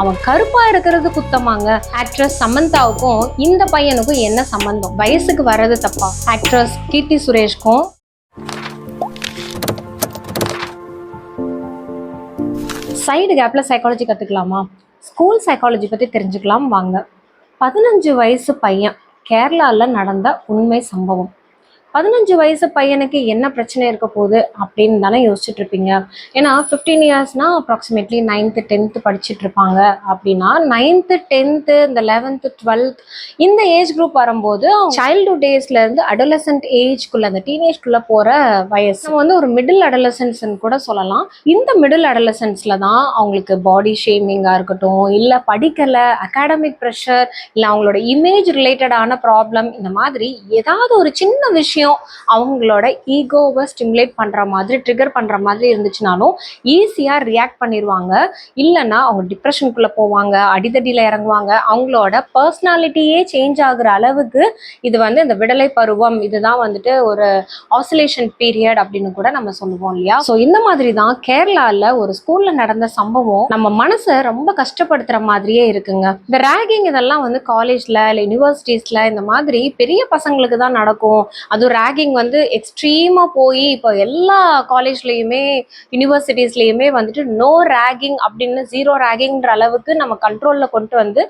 அவன் கருப்பா இருக்கிறது குத்தமாங்க. ஆக்ட்ரஸ் சமந்தாவுக்கும் இந்த பையனுக்கும் என்ன சம்பந்தம்? வயசுக்கு வர்றது தப்பா? ஆக்ட்ரஸ் கீர்த்தி சுரேஷ்க்கும் சைடு கேப்ல சைக்காலஜி கத்துக்கலாமா? ஸ்கூல் சைக்காலஜி பத்தி தெரிஞ்சுக்கலாம் வாங்க. 15 வயசு பையன் கேரளால நடந்த உண்மை சம்பவம். 15 வயசு பையனுக்கு என்ன பிரச்சனை இருக்க போகுது அப்படின்னு தானே யோசிச்சுட்டு இருப்பீங்க. ஏன்னா 15 இயர்ஸ்னா அப்ராக்சிமேட்லி 9th 10th படிச்சுட்டு இருப்பாங்க. அப்படின்னா 9th 10th இந்த 11th 12th இந்த ஏஜ் குரூப் வரும்போது சைல்டுஹுட் டேஸ்ல இருந்து அடோலசன்ட் ஏஜ்குள்ள அந்த டீனேஜ்குள்ள போற வயசு. நம்ம வந்து ஒரு மிடில் அடோலசன்ஸ் கூட சொல்லலாம். இந்த மிடில் அடோலசன்ஸ்ல தான் அவங்களுக்கு பாடி ஷேமிங்கா இருக்கட்டும், இல்ல படிக்கல, அகாடமிக் ப்ரெஷர், இல்ல அவங்களோட இமேஜ் ரிலேட்டடான ப்ராப்ளம், இந்த மாதிரி ஏதாவது ஒரு சின்ன விஷயம் அவங்களோட ஈகோவை ஸ்டிமுலேட் பண்ற மாதிரி ட்ரிகர் பண்ற மாதிரி இருந்துச்சுனாலும் ஈஸியா ரியாக்ட் பண்ணிடுவாங்க. இல்லைன்னா அவங்க டிப்ரெஷனுக்குள்ள போவாங்க, அடிதடியில இறங்குவாங்க. அவங்களோட பர்சனாலிட்டியே சேஞ்ச் ஆகுற அளவுக்கு இது வந்து இந்த விடலை பருவம், இதுதான் வந்துட்டு ஒரு ஆசிலேஷன் பீரியட் அப்படின்னு கூட நம்ம சொல்லுவோம் இல்லையா. ஸோ இந்த மாதிரி தான் கேரளால ஒரு ஸ்கூல்ல நடந்த சம்பவம் நம்ம மனசை ரொம்ப கஷ்டப்படுத்துற மாதிரியே இருக்குங்க. இந்த ரேகிங் இதெல்லாம் வந்து காலேஜ்ல இல்லை யூனிவர்சிட்டிஸ்ல இந்த மாதிரி பெரிய பசங்களுக்கு தான் நடக்கும். அதுவும் ரேகிங் வந்து எக்ஸ்ட்ரீமா போய் இப்போ எல்லா காலேஜ்லயுமே யூனிவர்சிட்டிஸ்லயுமே வந்துட்டு நோ ரேகிங் அப்படின்னு 0 ரேகிங்ன்ற அளவுக்கு நம்ம கண்ட்ரோல்ல கொண்டு வந்து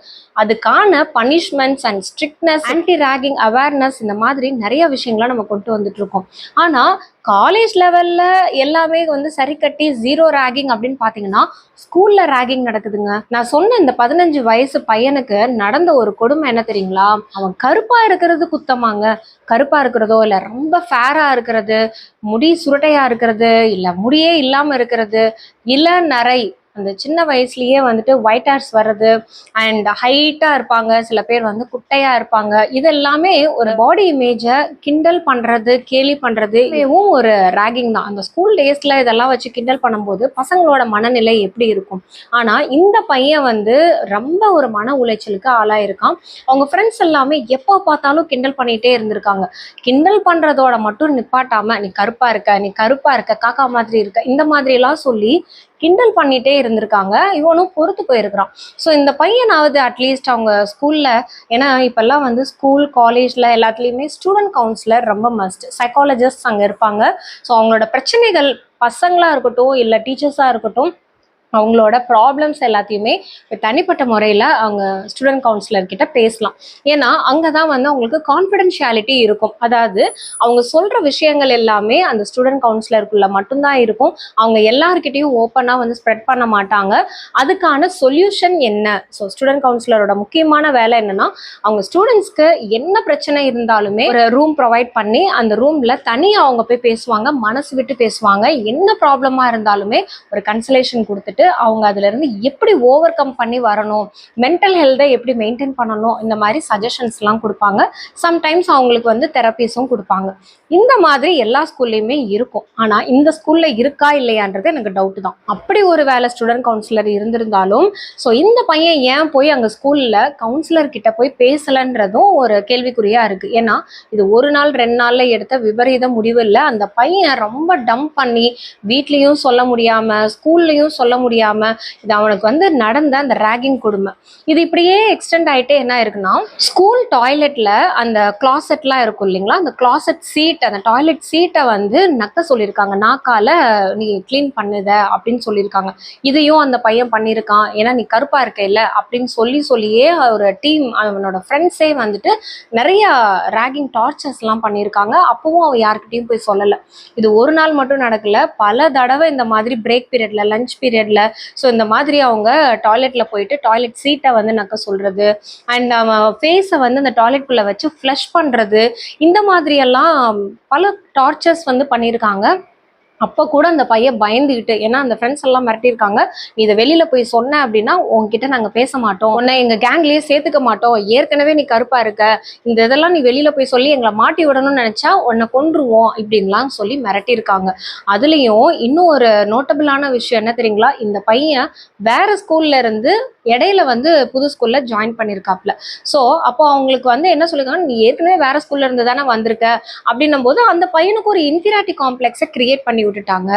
அதுக்கான punishments and strictness, anti ragging awareness, இந்த மாதிரி நிறைய விஷயங்களை நம்ம கொண்டு வந்துட்டு இருக்கோம். ஆனா காலேஜ் லெவல்ல எல்லாமே வந்து சரி கட்டி 0 ரேகிங் அப்படின்னு பாத்தீங்கன்னா ஸ்கூல்ல ரேகிங் நடக்குதுங்க. நான் சொன்ன இந்த 15 வயசு பையனுக்கு நடந்த ஒரு கொடுமை என்ன தெரியுங்களா? அவன் கருப்பா இருக்கிறது குத்தமாங்க. கருப்பா இருக்கிறதோ இல்ல ரொம்ப ஃபேரா இருக்கிறது, முடி சுருட்டையா இருக்கிறது, இல்ல முடியே இல்லாம இருக்கிறது, இளநரை, அந்த சின்ன வயசுலயே வந்துட்டு ஒயிட் ஹேர்ஸ் வர்றது, அண்ட் ஹைட்டா இருப்பாங்க, சில பேர் வந்து குட்டையா இருப்பாங்க. இதெல்லாமே ஒரு பாடி இமேஜை கிண்டல் பண்றது, கேலி பண்றது, இதுவும் ஒரு ரேகிங் தான். அந்த ஸ்கூல் டேஸ்ல இதெல்லாம் வச்சு கிண்டல் பண்ணும்போது பசங்களோட மனநிலை எப்படி இருக்கும்? ஆனா இந்த பையன் வந்து ரொம்ப ஒரு மன உளைச்சலுக்கு ஆளாயிருக்கான். அவங்க ஃப்ரெண்ட்ஸ் எல்லாமே எப்போ பார்த்தாலும் கிண்டல் பண்ணிட்டே இருந்திருக்காங்க. கிண்டல் பண்றதோட மட்டும் நிப்பாட்டாம, நீ கருப்பா இருக்க, நீ கருப்பா இருக்க, காக்கா மாதிரி இருக்க, இந்த மாதிரி எல்லாம் சொல்லி கிண்டல் பண்ணிட்டே இருந்திருக்காங்க. இவனும் பொறுத்து போயிருக்கிறான். ஸோ இந்த பையனாவது அட்லீஸ்ட் அவங்க ஸ்கூல்ல, ஏன்னா இப்பெல்லாம் வந்து ஸ்கூல் காலேஜ்ல எல்லாத்துலேயுமே ஸ்டூடெண்ட் கவுன்சிலர் ரொம்ப மஸ்ட், சைக்காலஜிஸ்ட் அங்கே இருப்பாங்க. ஸோ அவங்களோட பிரச்சனைகள் பசங்களா இருக்கட்டும் இல்லை டீச்சர்ஸா இருக்கட்டும், அவங்களோட ப்ராப்ளம்ஸ் எல்லாத்தையுமே தனிப்பட்ட முறையில் அவங்க ஸ்டூடெண்ட் கவுன்சிலர் கிட்ட பேசலாம். ஏன்னா அங்கே தான் வந்து அவங்களுக்கு கான்ஃபிடென்ஷியாலிட்டி இருக்கும். அதாவது அவங்க சொல்கிற விஷயங்கள் எல்லாமே அந்த ஸ்டூடெண்ட் கவுன்சிலருக்குள்ள மட்டும்தான் இருக்கும். அவங்க எல்லாருக்கிட்டையும் ஓப்பனாக வந்து ஸ்ப்ரெட் பண்ண மாட்டாங்க. அதுக்கான சொல்யூஷன் என்ன? ஸோ ஸ்டூடெண்ட் கவுன்சிலரோட முக்கியமான வேலை என்னன்னா, அவங்க ஸ்டூடெண்ட்ஸ்க்கு என்ன பிரச்சனை இருந்தாலுமே ஒரு ரூம் ப்ரொவைட் பண்ணி அந்த ரூமில் தனியாக அவங்க போய் பேசுவாங்க, மனசு விட்டு பேசுவாங்க. என்ன ப்ராப்ளமாக இருந்தாலுமே ஒரு கன்சலேஷன் கொடுத்துட்டு அவங்க அதுல இருந்து எப்படி ஓவர் கம் பண்ணி வரணும், மென்டல் ஹெல்த்தை எப்படி மெயின்டைன் பண்ணணும், இந்த மாதிரி சஜஷன்ஸ் எல்லாம் கொடுப்பாங்க. சம்டைம்ஸ் அவங்களுக்கு வந்து தெரப்பீஸும் கொடுப்பாங்க. இந்த மாதிரி எல்லா ஸ்கூல்லையுமே இருக்கும். ஆனா இந்த ஸ்கூல்ல இருக்கா இல்லையான்றது எனக்கு டவுட் தான். அப்படி ஒரு வேலை ஸ்டூடெண்ட் கவுன்சிலர் இருந்திருந்தாலும் ஸோ இந்த பையன் ஏன் போய் அங்க ஸ்கூல்ல கவுன்சிலர் கிட்ட போய் பேசலன்றதும் ஒரு கேள்விக்குறியா இருக்கு. ஏன்னா இது ஒரு நாள் 2 நாள்ல எடுத்த விபரீத முடிவு இல்லை. அந்த பையன் ரொம்ப டம்ப் பண்ணி வீட்லயும் சொல்ல முடியாம, ஸ்கூல்லையும் சொல்ல முடியாம, இது அவனுக்கு வந்து நடந்த அந்த ரேகிங் கொடுமை. இது இப்படியே எக்ஸ்டெண்ட் ஆயிட்டே என்ன இருக்குன்னா, ஸ்கூல் டாய்லெட்ல அந்த கிளாசெட்லாம் இருக்கும் இல்லைங்களா, அந்த கிளாசெட் சீட், அந்த டாய்லெட் சீட்டை வந்து நக்க சொல்லியிருக்காங்க. நாக்கால நீ கிளீன் பண்ணுத அப்படின்னு சொல்லியிருக்காங்க. இதையும் அந்த பையன் பண்ணியிருக்கான். ஏன்னா நீ கருப்பா இருக்க இல்ல அப்படின்னு சொல்லியே ஒரு டீம், அவனோட ஃப்ரெண்ட்ஸே வந்துட்டு நிறைய ரேகிங் டார்ச்சர்ஸ் எல்லாம் பண்ணியிருக்காங்க. அப்பவும் அவன் யாருக்கிட்டையும் போய் சொல்லலை. இது ஒரு நாள் மட்டும் நடக்கல, பல தடவை இந்த மாதிரி பிரேக் பீரியட்ல, லஞ்ச் பீரியட்ல, ஸோ இந்த மாதிரி அவங்க டாய்லெட்ல போயிட்டு டாய்லெட் சீட்டை வந்து நக்க சொல்றது, அண்ட் அவன் ஃபேஸை வந்து அந்த டாய்லெட்குள்ள வச்சு ஃப்ளஷ் பண்றது, இந்த மாதிரி எல்லாம் பல டார்ச்சர்ஸ் வந்து பண்ணியிருக்காங்க. அப்போ கூட அந்த பையன் பயந்துகிட்டு, ஏன்னா அந்த ஃப்ரெண்ட்ஸ் எல்லாம் மிரட்டியிருக்காங்க, நீ இதை வெளியில போய் சொன்ன அப்படின்னா உன்கிட்ட நாங்கள் பேச மாட்டோம், உன்னை எங்க கேங்லேயே சேர்த்துக்க மாட்டோம், ஏற்கனவே நீ கருப்பா இருக்க, இந்த இதெல்லாம் நீ வெளியில போய் சொல்லி எங்களை மாட்டி விடணும்னு நினைச்சா உன்னை கொன்றுவோம் இப்படின்லாம் சொல்லி மிரட்டியிருக்காங்க. அதுலேயும் இன்னும் ஒரு நோட்டபிளான விஷயம் என்ன தெரியுங்களா, இந்த பையன் வேற ஸ்கூல்ல இருந்து இடையில வந்து புது ஸ்கூல்ல ஜாயின் பண்ணியிருக்காப்ல. ஸோ அப்போ அவங்களுக்கு வந்து என்ன சொல்லுங்க, நீ ஏற்கனவே வேற ஸ்கூல்ல இருந்து தானே வந்திருக்க அப்படின்னும் போது அந்த பையனுக்கு ஒரு இன்ஃபீரியாரிட்டி காம்ப்ளெக்ஸை கிரியேட் பண்ணி விட்டுட்டாங்க.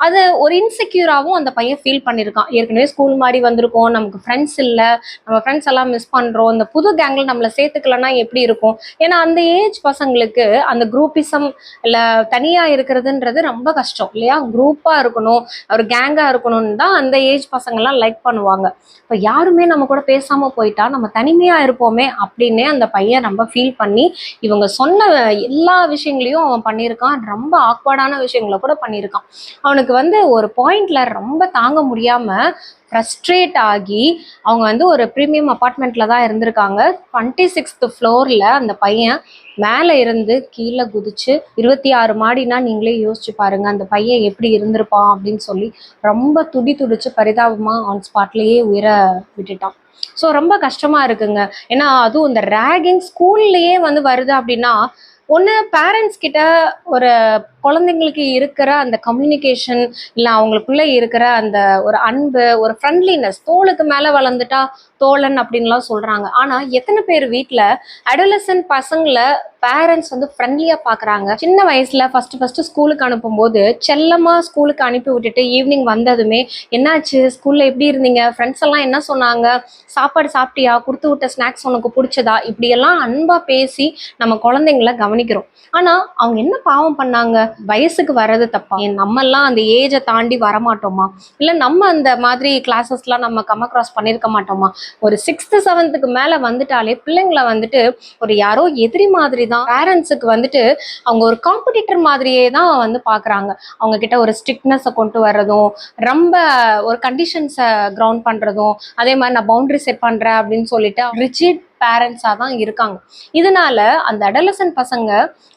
அது ஒரு இன்செக்யூராகவும் அந்த பையன் ஃபீல் பண்ணியிருக்கான். ஏற்கனவே ஸ்கூல் மாதிரி வந்திருக்கோம், நமக்கு ஃப்ரெண்ட்ஸ் இல்லை, நம்ம ஃப்ரெண்ட்ஸ் எல்லாம் மிஸ் பண்ணுறோம், இந்த புது கேங்கில் நம்மளை சேர்த்துக்கலன்னா எப்படி இருக்கும். ஏன்னா அந்த ஏஜ் பசங்களுக்கு அந்த குரூப்பிசம் இல்லை தனியாக இருக்கிறதுன்றது ரொம்ப கஷ்டம் இல்லையா. குரூப்பாக இருக்கணும், ஒரு கேங்காக இருக்கணும்னு தான் அந்த ஏஜ் பசங்கள்லாம் லைக் பண்ணுவாங்க. இப்போ யாருமே நம்ம கூட பேசாமல் போயிட்டா நம்ம தனிமையாக இருப்போமே அப்படின்னே அந்த பையன் ரொம்ப ஃபீல் பண்ணி இவங்க சொன்ன எல்லா விஷயங்களையும் அவன் பண்ணியிருக்கான். ரொம்ப ஆக்வர்டான விஷயங்களை கூட பண்ணியிருக்கான். அவனுக்கு ஒரு பாயிண்ட்ல ரொம்ப தாங்க முடியாம ஃப்ரஸ்ட்ரேட் ஆகி அவங்க ஒரு ப்ரீமியம் அப்பார்ட்மெண்ட்ல தான் இருந்திருக்காங்க. 26th ஃப்ளோர்ல அந்த பையன் மேலே இருந்து கீழே குதிச்சு 26 மாடினா நீங்களே யோசிச்சு பாருங்க அந்த பையன் எப்படி இருந்திருப்பான் அப்படின்னு சொல்லி ரொம்ப துடிச்சு பரிதாபமா ஆன் ஸ்பாட்லயே உயிரை விட்டுட்டான். ஸோ ரொம்ப கஷ்டமா இருக்குங்க. ஏன்னா அதுவும் இந்த ரேகிங் ஸ்கூல்லையே வருது அப்படின்னா ஒன்று பேரண்ட்ஸ் கிட்ட ஒரு குழந்தைங்களுக்கு இருக்கிற அந்த கம்யூனிகேஷன் இல்லை அவங்களுக்குள்ள இருக்கிற அந்த ஒரு அன்பு, ஒரு ஃப்ரெண்ட்லினஸ், தோளுக்கு மேலே வளர்ந்துட்டா தோழன் அப்படின்லாம் சொல்றாங்க. ஆனால் எத்தனை பேர் வீட்டில் அடோலசன்ட் பசங்களை பேரண்ட்ஸ் ஃப்ரெண்ட்லியாக பார்க்குறாங்க. சின்ன வயசில் ஃபஸ்ட்டு ஸ்கூலுக்கு அனுப்பும்போது செல்லமாக ஸ்கூலுக்கு அனுப்பி விட்டுட்டு ஈவினிங் வந்ததுமே என்னாச்சு, ஸ்கூலில் எப்படி இருந்தீங்க, ஃப்ரெண்ட்ஸ் எல்லாம் என்ன சொன்னாங்க, சாப்பாடு சாப்பிட்டியா, கொடுத்து விட்ட ஸ்நாக்ஸ் உனக்கு பிடிச்சதா, இப்படியெல்லாம் அன்பாக பேசி நம்ம குழந்தைங்கள கவனிக்கிறோம். ஆனால் அவங்க என்ன பாவம் பண்ணாங்க, வயசுக்கு வர்றது தப்பா, நம்மெல்லாம் அந்த ஏஜை தாண்டி வரமாட்டோமா, இல்லை நம்ம அந்த மாதிரி கிளாஸஸ்லாம் நம்ம கம் அக்ராஸ் பண்ணியிருக்க மாட்டோமா. ஒரு 6th 7th மேலே வந்துட்டாலே பிள்ளைங்களை ஒரு யாரோ எதிரி மாதிரி தான் பேரண்ட்ஸுக்கு அவங்க ஒரு காம்படிட்டர் மாதிரியே தான் பார்க்குறாங்க. அவங்க கிட்ட ஒரு ஸ்ட்ரிக்ட்னஸை கொண்டு வர்றதும், ரொம்ப ஒரு கண்டிஷன்ஸை கிரவுண்ட் பண்ணுறதும், அதே மாதிரி நான் பவுண்டரி செட் பண்ணுறேன் அப்படின்னு சொல்லிட்டு ரிஜிட் பேரண்ட்ஸாக தான் இருக்காங்க. இதனால அந்த அடலசன்ட் பசங்க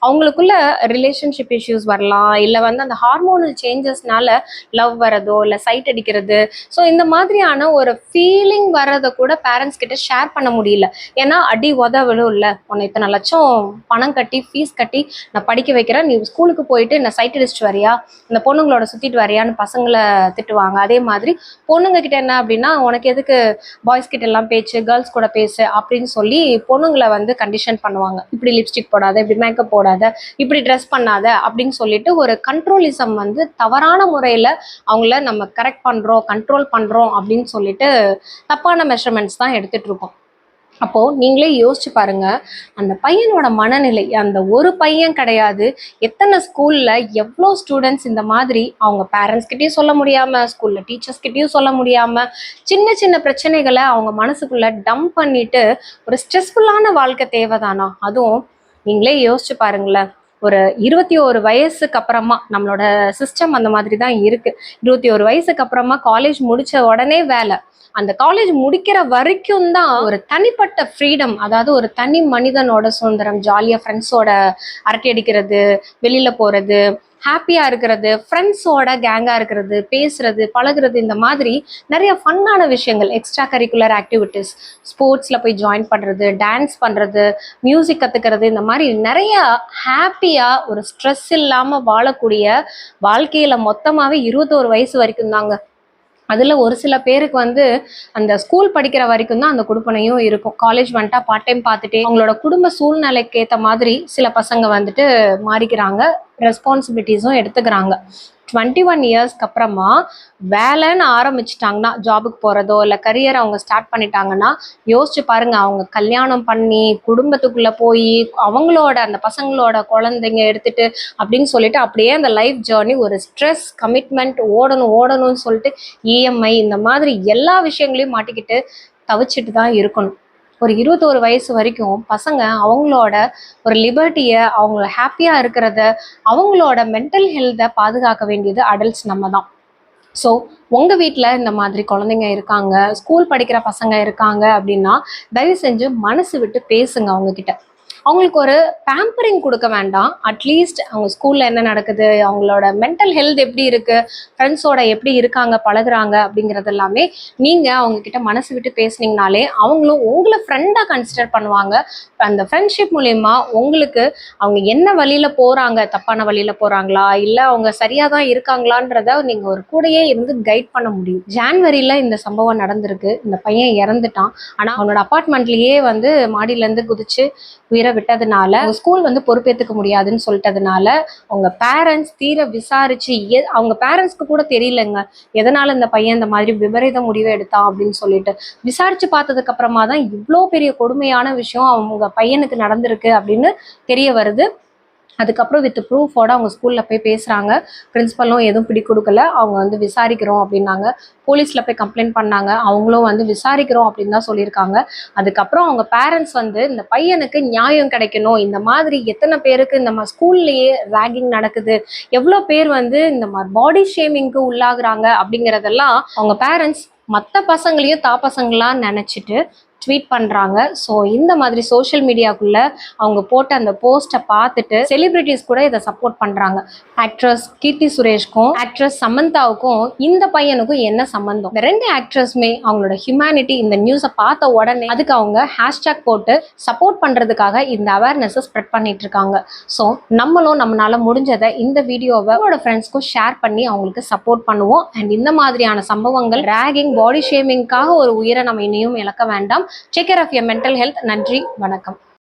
அவங்களுக்குள்ள ரிலேஷன்ஷிப் இஷ்யூஸ் வரலாம், இல்லை அந்த ஹார்மோனல் சேஞ்சஸ்னால லவ் வரதோ இல்லை சைட் அடிக்கிறது. ஸோ இந்த மாதிரியான ஒரு ஃபீலிங் வர்றதை கூட பேரண்ட்ஸ் கிட்ட ஷேர் பண்ண முடியல. ஏன்னா அடி உதவலும் இல்லை, உன்னை இத்தனை லட்சம் பணம் கட்டி ஃபீஸ் கட்டி நான் படிக்க வைக்கிறேன், நீ ஸ்கூலுக்கு போயிட்டு என்ன சைட் அடிச்சுட்டு வரியா, இந்த பொண்ணுங்களோட சுற்றிட்டு வரியான்னு பசங்களை திட்டுவாங்க. அதே மாதிரி பொண்ணுங்க கிட்ட என்ன அப்படின்னா உனக்கு எதுக்கு பாய்ஸ் கிட்ட எல்லாம் பேச்சு, கேர்ள்ஸ் கூட பேசு அப்படின்னு சொல்லி பொண்ணுங்களை கண்டிஷன் பண்ணுவாங்க. இப்படி லிப்ஸ்டிக் போடாத, இப்படி மேக்கப் போடாத, இப்படி ட்ரெஸ் பண்ணாத அப்படின்னு சொல்லிட்டு ஒரு கண்ட்ரோலிசம் தவறான முறையில் அவங்கள நம்ம கரெக்ட் பண்ணுறோம், கண்ட்ரோல் பண்ணுறோம் அப்படின்னு சொல்லிட்டு தப்பான மெஷர்மெண்ட்ஸ் தான் எடுத்துட்டு இருக்கோம். அப்போ நீங்களே யோசிச்சு பாருங்க, அந்த பையனோட மனநிலை. அந்த ஒரு பையன் கிடையாது, எத்தனை ஸ்கூல்ல எவ்வளோ ஸ்டூடெண்ட்ஸ் இந்த மாதிரி அவங்க பேரண்ட்ஸ் கிட்டயும் சொல்ல முடியாம, ஸ்கூல்ல டீச்சர்ஸ் கிட்டயும் சொல்ல முடியாம, சின்ன சின்ன பிரச்சனைகளை அவங்க மனசுக்குள்ள டம்ப் பண்ணிட்டு ஒரு ஸ்ட்ரெஸ்ஃபுல்லான வாழ்க்கை தேவைதானா. அதுவும் நீங்களே யோசிச்சு பாருங்களேன், ஒரு 21 வயசுக்கு அப்புறமா நம்மளோட சிஸ்டம் அந்த மாதிரி தான் இருக்கு. 21 வயசுக்கு அப்புறமா காலேஜ் முடிச்ச உடனே வேலை. அந்த காலேஜ் முடிக்கிற வரைக்கும் தான் ஒரு தனிப்பட்ட ஃப்ரீடம், அதாவது ஒரு தனி மனிதனோட சுதந்திரம், ஜாலியா ஃப்ரெண்ட்ஸோட அரட்டை அடிக்கிறது, வெளியில போறது, ஹாப்பியா இருக்கிறது, ஃப்ரெண்ட்ஸோட கேங்கா இருக்கிறது, பேசுறது, பழகுறது, இந்த மாதிரி நிறைய ஃபன்னான விஷயங்கள், எக்ஸ்ட்ரா கரிக்குலர் ஆக்டிவிட்டிஸ், ஸ்போர்ட்ஸ்ல போய் ஜாயின் பண்றது, டான்ஸ் பண்றது, மியூசிக் கத்துக்கிறது, இந்த மாதிரி நிறைய ஹாப்பியா ஒரு ஸ்ட்ரெஸ் இல்லாம வாழக்கூடிய வாழ்க்கையில மொத்தமாவே 21 வயசு வரைக்கும் தாங்க. அதில் ஒரு சில பேருக்கு அந்த ஸ்கூல் படிக்கிற வரைக்கும் தான் அந்த குடுப்பனையும் இருக்கும். காலேஜ் வந்துட்டா பார்ட் டைம் பார்த்துட்டே அவங்களோட குடும்ப சூழ்நிலைக்கு ஏற்ற மாதிரி சில பசங்க மாறிக்கிறாங்க, ரெஸ்பான்சிபிலிட்டிஸும் எடுத்துக்கிறாங்க. 21 இயர்ஸ்க்கு அப்புறமா வேலைன்னு ஆரம்பிச்சிட்டாங்கன்னா, ஜாபுக்கு போகிறதோ இல்லை கரியர் அவங்க ஸ்டார்ட் பண்ணிட்டாங்கன்னா, யோசிச்சு பாருங்க, அவங்க கல்யாணம் பண்ணி குடும்பத்துக்குள்ளே போய் அவங்களோட அந்த பசங்களோட குழந்தைங்க எடுத்துட்டு அப்படின்னு சொல்லிட்டு அப்படியே அந்த லைஃப் ஜேர்னி ஒரு ஸ்ட்ரெஸ், கமிட்மெண்ட், ஓடணும்னு சொல்லிட்டு இஎம்ஐ, இந்த மாதிரி எல்லா விஷயங்களையும் மாட்டிக்கிட்டு தவிச்சிட்டு தான் இருக்கணும். ஒரு 21 வயசு வரைக்கும் பசங்க அவங்களோட ஒரு லிபர்ட்டியை, அவங்க ஹாப்பியாக இருக்கிறத, அவங்களோட மென்டல் ஹெல்த்தை பாதுகாக்க வேண்டியது அடல்ட்ஸ் நம்ம தான். ஸோ உங்கள் வீட்டில் இந்த மாதிரி குழந்தைங்க இருக்காங்க, ஸ்கூல் படிக்கிற பசங்க இருக்காங்க அப்படின்னா தயவு செஞ்சு மனசு விட்டு பேசுங்க அவங்கக்கிட்ட. அவங்களுக்கு ஒரு பேம்பரிங் கொடுக்க வேண்டாம், அட்லீஸ்ட் அவங்க ஸ்கூலில் என்ன நடக்குது, அவங்களோட மென்டல் ஹெல்த் எப்படி இருக்குது, ஃப்ரெண்ட்ஸோட எப்படி இருக்காங்க, பழகுறாங்க அப்படிங்கிறது எல்லாமே நீங்கள் அவங்கக்கிட்ட மனசு விட்டு பேசுனீங்கனாலே அவங்களும் உங்களை ஃப்ரெண்டாக கன்சிடர் பண்ணுவாங்க. அந்த ஃப்ரெண்ட்ஷிப் மூலயமா உங்களுக்கு அவங்க என்ன வழியில் போகிறாங்க, தப்பான வழியில் போகிறாங்களா இல்லை அவங்க சரியாக தான் இருக்காங்களான்றத நீங்கள் ஒரு கூடையே இருந்து கைட் பண்ண முடியும். ஜான்வரியில் இந்த சம்பவம் நடந்திருக்கு, இந்த பையன் இறந்துட்டான். ஆனால் அவனோட அப்பார்ட்மெண்ட்லேயே மாடியிலேருந்து குதிச்சு உயிரை விட்டதுனால ஸ்கூல் வந்து பொறுப்பேற்றுக்க முடியாதுன்னு சொல்லிட்டதுனால அவங்க பேரண்ட்ஸ் தீர விசாரிச்சு அவங்க பேரண்ட்ஸ்க்கு கூட தெரியலங்க எதனால இந்த பையன் இந்த மாதிரி விபரீத முடிவை எடுத்தான் அப்படின்னு சொல்லிட்டு விசாரிச்சு பார்த்ததுக்கு அப்புறமா தான் இவ்வளோ பெரிய கொடுமையான விஷயம் அவங்க பையனுக்கு நடந்திருக்கு அப்படின்னு தெரிய வருது. அதுக்கப்புறம் வித் ப்ரூஃபோட அவங்க ஸ்கூலில் போய் பேசுகிறாங்க. பிரின்ஸிபலும் எதுவும் பிடி கொடுக்கல. அவங்க வந்து விசாரிக்கிறோம் அப்படின்னாங்க. போலீஸில் போய் கம்ப்ளைண்ட் பண்ணாங்க. அவங்களும் வந்து விசாரிக்கிறோம் அப்படின்னு தான் சொல்லியிருக்காங்க. அதுக்கப்புறம் அவங்க பேரண்ட்ஸ் வந்து இந்த பையனுக்கு நியாயம் கிடைக்கணும், இந்த மாதிரி எத்தனை பேருக்கு இந்த ஸ்கூல்லையே ரேகிங் நடக்குது, எவ்வளோ பேர் வந்து இந்த மாதிரி பாடி ஷேமிங்க்கு உள்ளாகுறாங்க அப்படிங்கிறதெல்லாம் அவங்க பேரண்ட்ஸ் மற்ற பசங்களையும் தாப்பசங்களா நினச்சிட்டு ட்வீட் பண்ணுறாங்க. ஸோ இந்த மாதிரி சோஷியல் மீடியாக்குள்ளே அவங்க போட்ட அந்த போஸ்ட்டை பார்த்துட்டு செலிபிரிட்டிஸ் கூட இதை சப்போர்ட் பண்ணுறாங்க. ஆக்ட்ரஸ் கீர்த்தி சுரேஷ்க்கும் ஆக்ட்ரஸ் சமந்தாவுக்கும் இந்த பையனுக்கும் என்ன சம்பந்தம்? இந்த 2 ஆக்ட்ரஸுமே அவங்களோட ஹியூமனிட்டி இந்த நியூஸை பார்த்த உடனே அதுக்கு அவங்க ஹேஷ்டேக் போட்டு சப்போர்ட் பண்ணுறதுக்காக இந்த அவேர்னஸை ஸ்ப்ரெட் பண்ணிட்டு இருக்காங்க. ஸோ நம்மளும் நம்மளால முடிஞ்சதை இந்த வீடியோவை அவங்களோட ஃப்ரெண்ட்ஸ்க்கும் ஷேர் பண்ணி அவங்களுக்கு சப்போர்ட் பண்ணுவோம். அண்ட் இந்த மாதிரியான சம்பவங்கள் ரேகிங் பாடி ஷேமிங்காக ஒரு உயிரை நம்ம இனியும் இழக்க வேண்டாம். Take care of your mental health. நன்றி, வணக்கம்.